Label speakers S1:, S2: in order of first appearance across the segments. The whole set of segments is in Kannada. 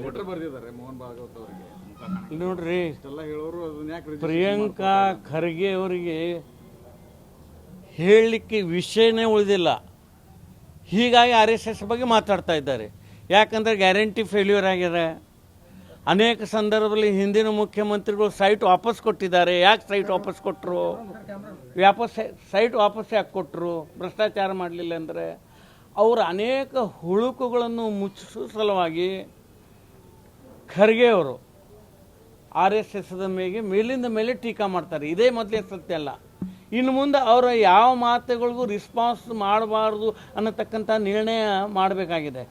S1: ಲೆಟರ್ ಬರೆದಿದ್ದಾರೆ ಮೋಹನ್ ಭಾಗವತ್ ಅವರಿಗೆ.
S2: ನೋಡ್ರಿ,
S1: ಇಷ್ಟೆಲ್ಲ ಹೇಳೋರು ಅದನ್ನ ಯಾಕೆ
S2: ಪ್ರಿಯಾಂಕಾ ಖರ್ಗೆ ಅವರಿಗೆ ಹೇಳಲಿಕ್ಕೆ ವಿಷಯನೇ ಉಳಿದಿಲ್ಲ. ಹೀಗಾಗಿ RSS ಬಗ್ಗೆ ಮಾತಾಡ್ತಾ ಇದ್ದಾರೆ. ಯಾಕಂದರೆ ಗ್ಯಾರಂಟಿ ಫೇಲ್ಯೂರ್ ಆಗಿದೆ. ಅನೇಕ ಸಂದರ್ಭದಲ್ಲಿ ಹಿಂದಿನ ಮುಖ್ಯಮಂತ್ರಿಗಳು ಸೈಟ್ ವಾಪಸ್ ಕೊಟ್ಟಿದ್ದಾರೆ. ಯಾಕೆ ಸೈಟ್ ವಾಪಸ್ ಕೊಟ್ಟರು? ಸೈಟ್ ವಾಪಸ್ ಯಾಕೆ ಕೊಟ್ಟರು? ಭ್ರಷ್ಟಾಚಾರ ಮಾಡಲಿಲ್ಲ ಅಂದರೆ. ಅವರ ಅನೇಕ ಹುಳುಕುಗಳನ್ನು ಮುಚ್ಚಿಸುವ ಸಲುವಾಗಿ ಖರ್ಗೆ ಅವರು RSSದ ಮೇಲಿಂದ ಮೇಲೆ ಟೀಕಾ ಮಾಡ್ತಾರೆ. ಇದೇ ಮೊದಲೇ ಸತ್ಯ ಅಲ್ಲ. ಇನ್ನು ಮುಂದೆ ಅವರ ಯಾವ ಮಾತುಗಳಿಗೂ ರಿಸ್ಪಾನ್ಸ್ ಮಾಡಬಾರ್ದು ಅನ್ನತಕ್ಕಂಥ ನಿರ್ಣಯ ಮಾಡಬೇಕಾಗಿದೆ.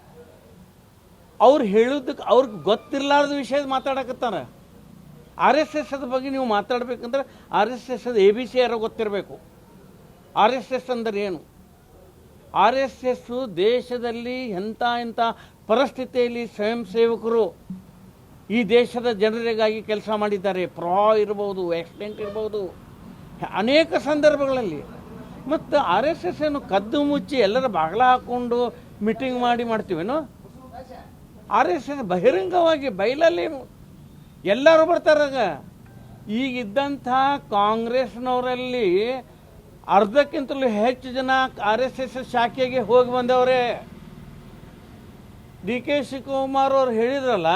S2: ಅವ್ರು ಹೇಳೋದಕ್ಕೆ ಅವ್ರಿಗೆ ಗೊತ್ತಿರಲಾರ್ದ ವಿಷಯ ಮಾತಾಡಕತ್ತಾರೆ. RSSದ ಬಗ್ಗೆ ನೀವು ಮಾತಾಡಬೇಕಂದ್ರೆ RSSದ ABC ಯಾರೋ ಗೊತ್ತಿರಬೇಕು. RSS ಅಂದರೆ ಏನು? RSS ದೇಶದಲ್ಲಿ ಎಂಥ ಪರಿಸ್ಥಿತಿಯಲ್ಲಿ ಸ್ವಯಂ ಸೇವಕರು ಈ ದೇಶದ ಜನರಿಗಾಗಿ ಕೆಲಸ ಮಾಡಿದ್ದಾರೆ. ಇರ್ಬೋದು, ಆಕ್ಸಿಡೆಂಟ್ ಇರ್ಬೋದು, ಅನೇಕ ಸಂದರ್ಭಗಳಲ್ಲಿ. ಮತ್ತು RSS ಏನು ಕದ್ದು ಮುಚ್ಚಿ ಎಲ್ಲರ ಬಾಗಿಲ ಹಾಕ್ಕೊಂಡು ಮೀಟಿಂಗ್ ಮಾಡ್ತೀವೇನೋ? RSS ಬಹಿರಂಗವಾಗಿ ಬಯಲಲ್ಲಿ ಎಲ್ಲರೂ ಬರ್ತಾರಾಗ. ಈಗಿದ್ದಂಥ ಕಾಂಗ್ರೆಸ್ನವರಲ್ಲಿ ಅರ್ಧಕ್ಕಿಂತಲೂ ಹೆಚ್ಚು ಜನ RSS ಶಾಖೆಗೆ ಹೋಗಿ ಬಂದವರೇ. DK ಶಿವಕುಮಾರ್ ಅವರು ಹೇಳಿದ್ರಲ್ಲ,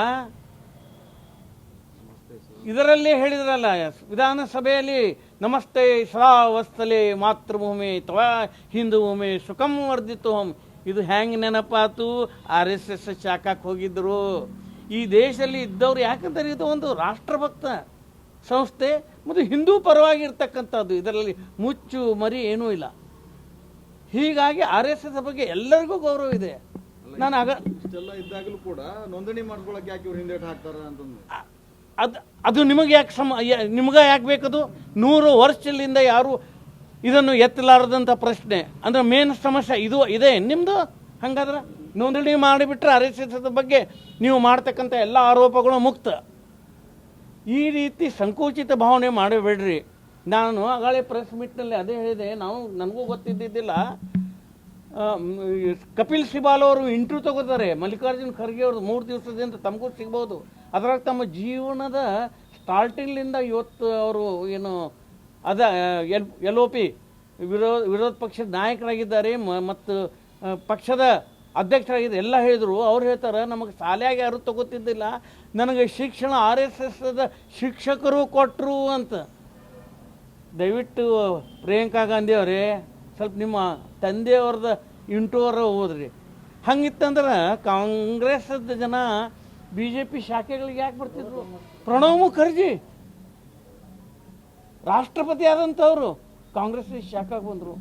S2: ಇದರಲ್ಲಿ ಹೇಳಿದ್ರಲ್ಲ ವಿಧಾನಸಭೆಯಲ್ಲಿ, ನಮಸ್ತೆ ಸದಾ ವಸ್ತಲೆ ಮಾತೃಭೂಮಿ ತವಾ ಹಿಂದೂ ಭೂಮಿ ಸುಖಂ ವರ್ಧಿತು. ಇದು ಹೆಂಗೆ ನೆನಪಾತು? RSS ಶಾಖಕ್ಕೆ ಹೋಗಿದ್ದರು. ಈ ದೇಶದಲ್ಲಿ ಇದ್ದವ್ರು ಯಾಕಂದರೆ ಇದು ಒಂದು ರಾಷ್ಟ್ರಭಕ್ತ ಸಂಸ್ಥೆ ಮತ್ತು ಹಿಂದೂ ಪರವಾಗಿರ್ತಕ್ಕಂಥದ್ದು. ಇದರಲ್ಲಿ ಮುಚ್ಚು ಮರಿ ಏನೂ ಇಲ್ಲ. ಹೀಗಾಗಿ RSS ಬಗ್ಗೆ ಎಲ್ಲರಿಗೂ ಗೌರವ ಇದೆ. ನಾನು
S1: ಇಷ್ಟೆಲ್ಲ ಇದ್ದಾಗಲೂ ಕೂಡ ನೋಂದಣಿ ಮಾಡ್ಕೊಳಕ್ಕೆ ಯಾಕೆ ಇವ್ರು ಹಿಂದೇಟು ಹಾಕ್ತಾರೆ ಅಂತಂದು
S2: ಅದು ನಿಮಗೆ ಯಾಕೆ ಬೇಕದು? 100 ವರ್ಷದಿಂದ ಯಾರು ಇದನ್ನು ಎತ್ತಲಾರದಂಥ ಪ್ರಶ್ನೆ. ಅಂದರೆ ಮೇನ್ ಸಮಸ್ಯೆ ಇದೆ ನಿಮ್ಮದು. ಹಾಗಾದ್ರೆ ನೋಂದಣಿ ಮಾಡಿಬಿಟ್ರೆ RSS ಬಗ್ಗೆ ನೀವು ಮಾಡ್ತಕ್ಕಂಥ ಎಲ್ಲ ಆರೋಪಗಳು ಮುಕ್ತ. ಈ ರೀತಿ ಸಂಕುಚಿತ ಭಾವನೆ ಮಾಡಬೇಡ್ರಿ. ನಾನು ಆಗಾಳೆ ಪ್ರೆಸ್ ಮೀಟ್ನಲ್ಲಿ ಅದೇ ಹೇಳಿದೆ. ನನಗೂ ಗೊತ್ತಿದ್ದಿದ್ದಿಲ್ಲ. ಕಪಿಲ್ ಸಿಬಾಲ್ ಅವರು ಇಂಟರ್ವ್ಯೂ ತಗೋತಾರೆ ಮಲ್ಲಿಕಾರ್ಜುನ್ ಖರ್ಗೆ ಅವ್ರದ್ದು 3 ದಿವಸದಿಂದ. ತಮಗೂ ಸಿಗ್ಬೋದು. ಅದರಾಗ ತಮ್ಮ ಜೀವನದ ಸ್ಟಾರ್ಟಿಂಗ್ಲಿಂದ ಇವತ್ತು ಅವರು ಏನು LOP ವಿರೋಧ ಪಕ್ಷದ ನಾಯಕರಾಗಿದ್ದಾರೆ ಮತ್ತು ಪಕ್ಷದ ಅಧ್ಯಕ್ಷರಾಗಿದ್ದಾರೆ. ಎಲ್ಲ ಹೇಳಿದರು. ಅವ್ರು ಹೇಳ್ತಾರೆ, ನಮಗೆ ಶಾಲೆಯಾಗ ಯಾರು ತಗೋತಿದ್ದಿಲ್ಲ, ನನಗೆ ಶಿಕ್ಷಣ RSSದ ಶಿಕ್ಷಕರು ಕೊಟ್ಟರು ಅಂತ. ದಯವಿಟ್ಟು ಪ್ರಿಯಾಂಕಾ ಗಾಂಧಿ ಅವರೇ, ಸ್ವಲ್ಪ ನಿಮ್ಮ ತಂದೆಯವ್ರದ ಇಂಟೋರ ಓದ್ರಿ. ಹಂಗಿತ್ತಂದ್ರೆ ಕಾಂಗ್ರೆಸ್ದ ಜನ BJP ಶಾಖೆಗಳಿಗೆ ಯಾಕೆ ಬರ್ತಿದ್ರು? ಪ್ರಣವ್ ಮುಖರ್ಜಿ ರಾಷ್ಟ್ರಪತಿ ಆದಂಥವ್ರು ಕಾಂಗ್ರೆಸ್ ಶಾಖಕ್ಕೆ ಬಂದರು.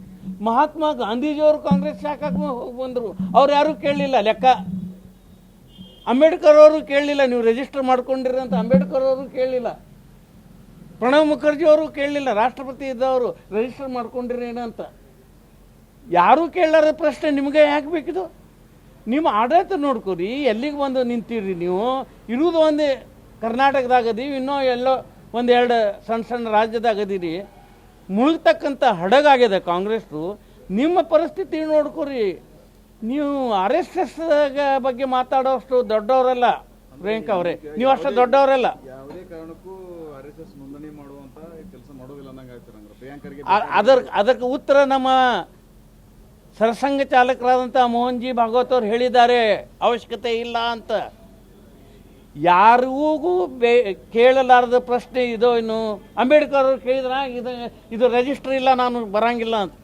S2: ಮಹಾತ್ಮ ಗಾಂಧೀಜಿಯವರು ಕಾಂಗ್ರೆಸ್ ಶಾಖಕ್ಕೆ ಬಂದರು. ಅವ್ರು ಯಾರೂ ಕೇಳಲಿಲ್ಲ ಲೆಕ್ಕ. ಅಂಬೇಡ್ಕರ್ ಅವರು ಕೇಳಲಿಲ್ಲ, ನೀವು ರಿಜಿಸ್ಟರ್ ಮಾಡ್ಕೊಂಡಿರಿ ಅಂತ. ಅಂಬೇಡ್ಕರ್ ಅವರು ಕೇಳಲಿಲ್ಲ. ಪ್ರಣವ್ ಮುಖರ್ಜಿ ಅವರು ಕೇಳಲಿಲ್ಲ, ರಾಷ್ಟ್ರಪತಿ ಇದ್ದವರು ರಿಜಿಸ್ಟರ್ ಮಾಡ್ಕೊಂಡಿರಿ ಏನಂತ. ಯಾರೂ ಕೇಳಲಾರ ಪ್ರಶ್ನೆ ನಿಮಗೆ ಯಾಕೆ ಬೇಕಿದು? ನಿಮ್ಮ ಆಡಳಿತ ನೋಡ್ಕೊರಿ, ಎಲ್ಲಿಗೆ ಬಂದು ನಿಂತೀರಿ ನೀವು? ಇರುವುದು ಒಂದೇ ಕರ್ನಾಟಕದಾಗದೀವಿ, ಇನ್ನೂ ಎಲ್ಲೋ 1-2 ಸಣ್ಣ ರಾಜ್ಯದಾಗದೀರಿ. ಮುಳುಗ್ತಕ್ಕಂಥ ಹಡಗಾಗಿದೆ ಕಾಂಗ್ರೆಸ್ಸು. ನಿಮ್ಮ ಪರಿಸ್ಥಿತಿ ನೋಡ್ಕೊರಿ. ನೀವು RSS ಬಗ್ಗೆ ಮಾತಾಡೋಷ್ಟು ದೊಡ್ಡವರಲ್ಲ ಪ್ರಿಯಾಂಕಾ ಅವರೇ, ನೀವು ಅಷ್ಟು ದೊಡ್ಡವರಲ್ಲ.
S1: ಯಾವುದೇ ಕಾರಣಕ್ಕೂ RSS ನೋಂದಣಿ ಮಾಡುವಂತ ಕೆಲಸ ಮಾಡೋದಿಲ್ಲ ಅನ್ನಂಗೆ ಆಗ್ತಾರೆ ಪ್ರಿಯಾಂಕರ್ಗೆ.
S2: ಅದಕ್ಕೆ ಉತ್ತರ ನಮ್ಮ ಸರಸಂಘ ಚಾಲಕರಾದಂಥ ಮೋಹನ್ ಜಿ ಭಾಗವತ್ ಅವರು ಹೇಳಿದ್ದಾರೆ, ಅವಶ್ಯಕತೆ ಇಲ್ಲ ಅಂತ. ಯಾರಿಗೂ ಕೇಳಲಾರದ ಪ್ರಶ್ನೆ ಇದು. ಇನ್ನು ಅಂಬೇಡ್ಕರ್ ಅವರು ಕೇಳಿದ್ರ ಇದು ರಿಜಿಸ್ಟರ್ ಇಲ್ಲ, ನಾನು ಬರಂಗಿಲ್ಲ ಅಂತ.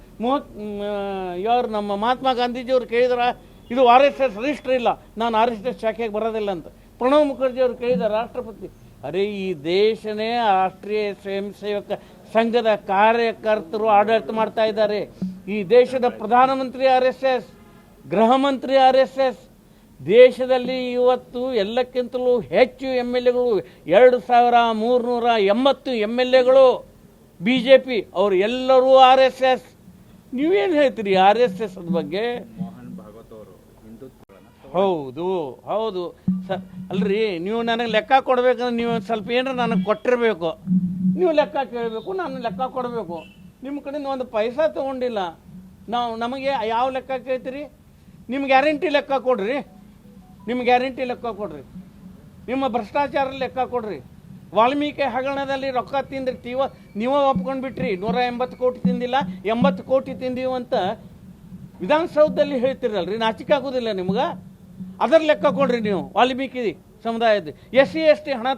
S2: ಯಾರು ನಮ್ಮ ಮಹಾತ್ಮ ಗಾಂಧೀಜಿಯವರು ಕೇಳಿದ್ರ ಇದು RSS ರಿಜಿಸ್ಟರ್ ಇಲ್ಲ, ನಾನು RSS ಶಾಖೆಗೆ ಬರೋದಿಲ್ಲ ಅಂತ. ಪ್ರಣವ್ ಮುಖರ್ಜಿ ಅವರು ಕೇಳಿದ ರಾಷ್ಟ್ರಪತಿ. ಅರೆ, ಈ ದೇಶನೇ ರಾಷ್ಟ್ರೀಯ ಸ್ವಯಂ ಸೇವಕ ಸಂಘದ ಕಾರ್ಯಕರ್ತರು ಆಡಳಿತ ಮಾಡ್ತಾ ಇದ್ದಾರೆ. ಈ ದೇಶದ ಪ್ರಧಾನಮಂತ್ರಿ RSS, ಗೃಹ ಮಂತ್ರಿ RSS. ದೇಶದಲ್ಲಿ ಇವತ್ತು ಎಲ್ಲಕ್ಕಿಂತಲೂ ಹೆಚ್ಚು MLAಗಳು 2380 MLAಗಳು BJP, ಅವರು ಎಲ್ಲರೂ RSS. ನೀವೇನು ಹೇಳ್ತೀರಿ RSS ಬಗ್ಗೆ?
S1: ಮೋಹನ್ ಭಾಗವತ್ ಅವರು
S2: ಹೌದು ಅಲ್ರಿ, ನೀವು ನನಗೆ ಲೆಕ್ಕ ಕೊಡಬೇಕಂದ್ರೆ ನೀವು ಸ್ವಲ್ಪ ಏನಾರ ನನಗೆ ಕೊಟ್ಟಿರಬೇಕು. ನೀವು ಲೆಕ್ಕ ಕೇಳಬೇಕು, ನಾನು ಲೆಕ್ಕ ಕೊಡಬೇಕು. ನಿಮ್ಮ ಕಡೆಯಿಂದ ಒಂದು ಪೈಸಾ ತೊಗೊಂಡಿಲ್ಲ. ನಮಗೆ ಯಾವ ಲೆಕ್ಕ ಕೇಳ್ತೀರಿ? ನಿಮ್ಮ ಗ್ಯಾರಂಟಿ ಲೆಕ್ಕ ಕೊಡ್ರಿ. ನಿಮ್ಮ ಭ್ರಷ್ಟಾಚಾರ ಲೆಕ್ಕ ಕೊಡ್ರಿ. ವಾಲ್ಮೀಕಿ ಹಗರಣದಲ್ಲಿ ರೊಕ್ಕ ತಿಂದ್ರಿ, ನೀವೇ ಒಪ್ಕೊಂಡು ಬಿಟ್ರಿ. 180 ಕೋಟಿ ತಿಂದಿಲ್ಲ, 80 ಕೋಟಿ ತಿಂದೀವಿ ಅಂತ ವಿಧಾನಸೌಧದಲ್ಲಿ ಹೇಳ್ತಿರಲ್ರಿ, ನಾಚಿಕೆ ಆಗೋದಿಲ್ಲ ನಿಮ್ಗೆ? ಅದರ ಲೆಕ್ಕ ಕೊಡ್ರಿ ನೀವು. ವಾಲ್ಮೀಕಿ ಸಮುದಾಯದ SC/ST ಹಣ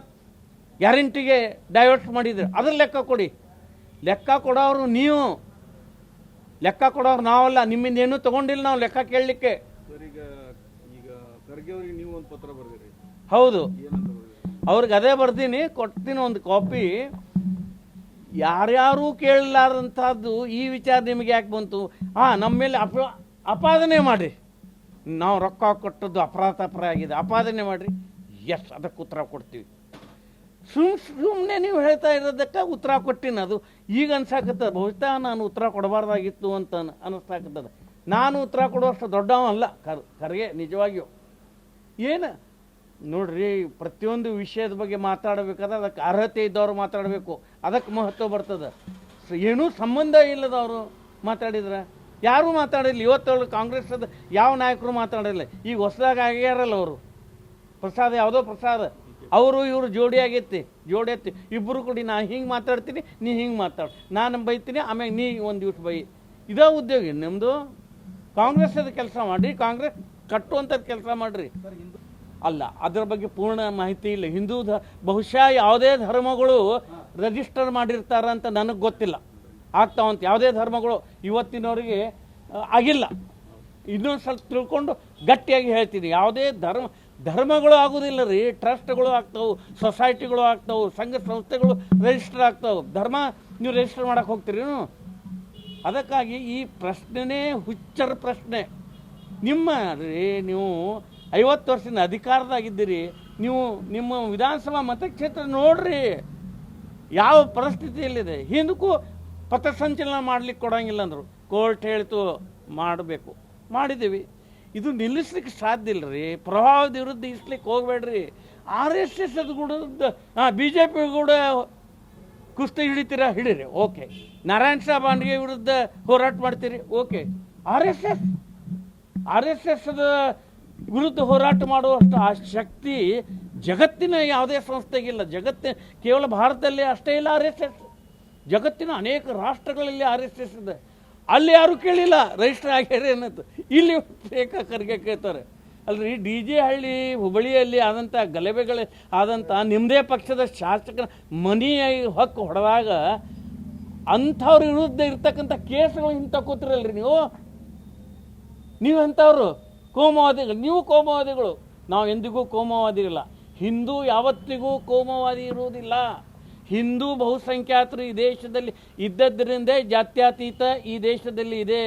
S2: ಗ್ಯಾರಂಟಿಗೆ ಡೈವರ್ಟ್ ಮಾಡಿದ್ರಿ, ಅದ್ರ ಲೆಕ್ಕ ಕೊಡಿ. ಲೆಕ್ಕ ಕೊಡೋರು ನೀವು, ಲೆಕ್ಕ ಕೊಡೋರು ನಾವಲ್ಲ. ನಿಮ್ಮಿಂದ ಏನೂ ತೊಗೊಂಡಿಲ್ಲ ನಾವು ಲೆಕ್ಕ ಕೇಳಲಿಕ್ಕೆ.
S1: ಸರ್, ಈಗ ಖರ್ಗೆ ಅವರಿಗೆ ನೀವು ಒಂದು ಪತ್ರ ಬರೆದಿರಿ.
S2: ಹೌದು,
S1: ಏನಂತ ಬರೆದಿರಿ?
S2: ಅವ್ರಿಗೆ ಅದೇ ಬರ್ತೀನಿ, ಕೊಡ್ತೀನಿ ಒಂದು ಕಾಪಿ. ಯಾರ್ಯಾರೂ ಕೇಳಲಾರ್ದಂಥದ್ದು ಈ ವಿಚಾರ ನಿಮಗೆ ಯಾಕೆ ಬಂತು? ನಮ್ಮ ಮೇಲೆ ಅಪಾದನೆ ಮಾಡಿರಿ. ನಾವು ರೊಕ್ಕ ಕೊಟ್ಟದ್ದು ಅಪರಾಧ ಆಗಿದೆ, ಅಪಾದನೆ ಮಾಡಿರಿ. ಎಸ್, ಅದಕ್ಕೆ ಉತ್ತರ ಕೊಡ್ತೀವಿ. ಸುಮ್ಮನೆ ನೀವು ಹೇಳ್ತಾ ಇರೋದಕ್ಕೆ ಉತ್ತರ ಕೊಟ್ಟಿನ. ಅದು ಈಗ ಅನ್ಸಾಕತ್ತದ, ಬಹುಶಃ ನಾನು ಉತ್ತರ ಕೊಡಬಾರ್ದಾಗಿತ್ತು ಅಂತ ಅನ್ನಿಸ್ತಾಕತ್ತದ. ನಾನು ಉತ್ತರ ಕೊಡುವಷ್ಟು ದೊಡ್ಡವಲ್ಲ ಖರ್ಗೆ, ನಿಜವಾಗಿಯೂ. ಏನು ನೋಡ್ರಿ, ಪ್ರತಿಯೊಂದು ವಿಷಯದ ಬಗ್ಗೆ ಮಾತಾಡಬೇಕಾದ್ರೆ ಅದಕ್ಕೆ ಅರ್ಹತೆ ಇದ್ದವರು ಮಾತಾಡಬೇಕು, ಅದಕ್ಕೆ ಮಹತ್ವ ಬರ್ತದೆ. ಏನೂ ಸಂಬಂಧ ಇಲ್ಲದವರು ಮಾತಾಡಿದ್ರೆ ಯಾರೂ ಮಾತಾಡಿಲ್ಲ. ಇವತ್ತೊಳಗೆ ಕಾಂಗ್ರೆಸ್ಸದ ಯಾವ ನಾಯಕರು ಮಾತಾಡಿಲ್ಲ. ಈಗ ಹೊಸದಾಗಿ ಆಗ್ಯಾರಲ್ಲ ಅವರು, ಪ್ರಸಾದ್, ಯಾವುದೋ ಪ್ರಸಾದ್, ಅವರು ಇವರು ಜೋಡಿ ಆಗೈತಿ, ಜೋಡಿ ಐತಿ. ಇಬ್ಬರು ಕೂಡಿ ನಾ ಹಿಂಗೆ ಮಾತಾಡ್ತೀನಿ, ನೀ ಹಿಂಗೆ ಮಾತಾಡು, ನಾನು ಬೈತೀನಿ, ಆಮೇಲೆ ನೀ ಒಂದು ದಿವ್ಸ ಬೈ. ಇದೇ ಉದ್ಯೋಗ ನಿಮ್ಮದು. ಕಾಂಗ್ರೆಸ್ಸದ ಕೆಲಸ ಮಾಡಿರಿ, ಕಾಂಗ್ರೆಸ್ ಕಟ್ಟುವಂಥದ್ದು ಕೆಲಸ ಮಾಡಿರಿ. ಅಲ್ಲ, ಅದರ ಬಗ್ಗೆ ಪೂರ್ಣ ಮಾಹಿತಿ ಇಲ್ಲ. ಬಹುಶಃ ಯಾವುದೇ ಧರ್ಮಗಳು ರಿಜಿಸ್ಟರ್ ಮಾಡಿರ್ತಾರಂತ ನನಗೆ ಗೊತ್ತಿಲ್ಲ. ಆಗ್ತಾವಂತ ಯಾವುದೇ ಧರ್ಮಗಳು ಇವತ್ತಿನವರಿಗೆ ಆಗಿಲ್ಲ. ಇನ್ನೊಂದು ಸ್ವಲ್ಪ ತಿಳ್ಕೊಂಡು ಗಟ್ಟಿಯಾಗಿ ಹೇಳ್ತೀನಿ, ಯಾವುದೇ ಧರ್ಮಗಳು ಆಗೋದಿಲ್ಲ ರೀ. ಟ್ರಸ್ಟ್ಗಳು ಆಗ್ತಾವೆ, ಸೊಸೈಟಿಗಳು ಆಗ್ತಾವೆ, ಸಂಘ ಸಂಸ್ಥೆಗಳು ರಿಜಿಸ್ಟರ್ ಆಗ್ತಾವೆ. ಧರ್ಮ ನೀವು ರಿಜಿಸ್ಟರ್ ಮಾಡೋಕೆ ಹೋಗ್ತೀರಿ? ಅದಕ್ಕಾಗಿ ಈ ಪ್ರಶ್ನೆನೇ ಹುಚ್ಚರ ಪ್ರಶ್ನೆ. ನೀವು 50 ವರ್ಷದ ಅಧಿಕಾರದಾಗಿದ್ದೀರಿ. ನೀವು ನಿಮ್ಮ ವಿಧಾನಸಭಾ ಮತಕ್ಷೇತ್ರ ನೋಡ್ರಿ ಯಾವ ಪರಿಸ್ಥಿತಿಯಲ್ಲಿದೆ. ಹಿಂದಕ್ಕೂ ಪಥಸಂಚಲನ ಮಾಡ್ಲಿಕ್ಕೆ ಕೊಡೋಂಗಿಲ್ಲ ಅಂದರು, ಕೋರ್ಟ್ ಹೇಳ್ತು ಮಾಡಬೇಕು, ಮಾಡಿದ್ದೀವಿ. ಇದು ನಿಲ್ಲಿಸ್ಲಿಕ್ಕೆ ಸಾಧ್ಯ ಇಲ್ಲ ರೀ. ಪ್ರಭಾವದ ವಿರುದ್ಧ ಇಸ್ಲಿಕ್ಕೆ ಹೋಗಬೇಡ್ರಿ. RSS ಅದು ಕೂಡ BJP ಕೂಡ ಕುಸ್ತಿ ಹಿಡಿತೀರಾ, ಹಿಡೀರಿ, ಓಕೆ. ನಾರಾಯಣ ಸಾಹೇಬ್ ಬಾಂಡ್ಗೆ ವಿರುದ್ಧ ಹೋರಾಟ ಮಾಡ್ತೀರಿ, ಓಕೆ. RSSದ ವಿರುದ್ಧ ಹೋರಾಟ ಮಾಡುವಷ್ಟು ಆ ಶಕ್ತಿ ಜಗತ್ತಿನ ಯಾವುದೇ ಸಂಸ್ಥೆಗಿಲ್ಲ. ಕೇವಲ ಭಾರತದಲ್ಲಿ ಅಷ್ಟೇ ಇಲ್ಲ RSS, ಜಗತ್ತಿನ ಅನೇಕ ರಾಷ್ಟ್ರಗಳಲ್ಲಿ RSS ಇದೆ. ಅಲ್ಲಿ ಯಾರು ಕೇಳಿಲ್ಲ ರಿಜಿಸ್ಟರ್ ಆಗ್ಯಾರೆ ಅನ್ನೋದು. ಇಲ್ಲಿ ಖರ್ಗೆ ಕೇಳ್ತಾರೆ ಅಲ್ರಿ. DJ ಹಳ್ಳಿ ಹುಬ್ಬಳ್ಳಿಯಲ್ಲಿ ಆದಂಥ ಗಲಭೆಗಳು ಆದಂಥ ನಿಮ್ಮದೇ ಪಕ್ಷದ ಶಾಸಕರ ಮನೆಯಾಗಿ ಹೊಕ್ಕು ಹೊಡೆದಾಗ ಅಂಥವ್ರ ವಿರುದ್ಧ ಇರ್ತಕ್ಕಂಥ ಕೇಸ್ಗಳು ಹಿಂಗೆ ತಗೋತಿರಲ್ರಿ ನೀವು ಅಂಥವ್ರು ಕೋಮುವಾದಿಗಳು. ನೀವು ಕೋಮುವಾದಿಗಳು, ನಾವು ಎಂದಿಗೂ ಕೋಮುವಾದಿ ಇಲ್ಲ. ಹಿಂದೂ ಯಾವತ್ತಿಗೂ ಕೋಮುವಾದಿ ಇರುವುದಿಲ್ಲ. ಹಿಂದೂ ಬಹುಸಂಖ್ಯಾತರು ಈ ದೇಶದಲ್ಲಿ ಇದ್ದದ್ದರಿಂದೇ ಜಾತ್ಯತೀತ ಈ ದೇಶದಲ್ಲಿ ಇದೆ.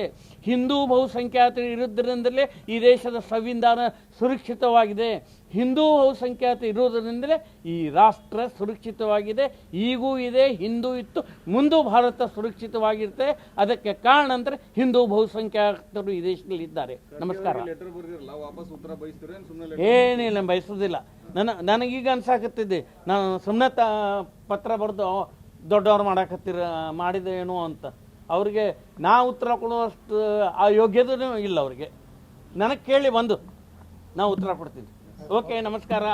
S2: ಹಿಂದೂ ಬಹುಸಂಖ್ಯಾತರು ಇರೋದ್ರಿಂದಲೇ ಈ ದೇಶದ ಸಂವಿಧಾನ ಸುರಕ್ಷಿತವಾಗಿದೆ. ಹಿಂದೂ ಬಹುಸಂಖ್ಯಾತ ಇರೋದರಿಂದಲೇ ಈ ರಾಷ್ಟ್ರ ಸುರಕ್ಷಿತವಾಗಿದೆ, ಈಗೂ ಇದೆ, ಹಿಂದೂ ಇತ್ತು, ಮುಂದೂ ಭಾರತ ಸುರಕ್ಷಿತವಾಗಿರುತ್ತೆ. ಅದಕ್ಕೆ ಕಾರಣ ಅಂದರೆ ಹಿಂದೂ ಬಹುಸಂಖ್ಯಾತರು ಈ ದೇಶದಲ್ಲಿ ಇದ್ದಾರೆ. ನಮಸ್ಕಾರ. ಏನಿಲ್ಲ, ಬಯಸೋದಿಲ್ಲ. ನನಗೀಗ ಅನ್ಸಾಕತ್ತಿದ್ದೆ, ನಾನು ಸುಮ್ಮನೆ ಪತ್ರ ಬರೆದು ದೊಡ್ಡವ್ರು ಮಾಡಿದೇನೋ ಅಂತ. ಅವ್ರಿಗೆ ನಾ ಉತ್ತರ ಕೊಡುವಷ್ಟು ಆ ಯೋಗ್ಯತೆಯೂ ಇಲ್ಲ ಅವ್ರಿಗೆ. ನನಗೆ ಕೇಳಿ ಬಂದು ನಾ ಉತ್ತರ ಕೊಡ್ತೀನಿ. ಓಕೆ, ನಮಸ್ಕಾರ.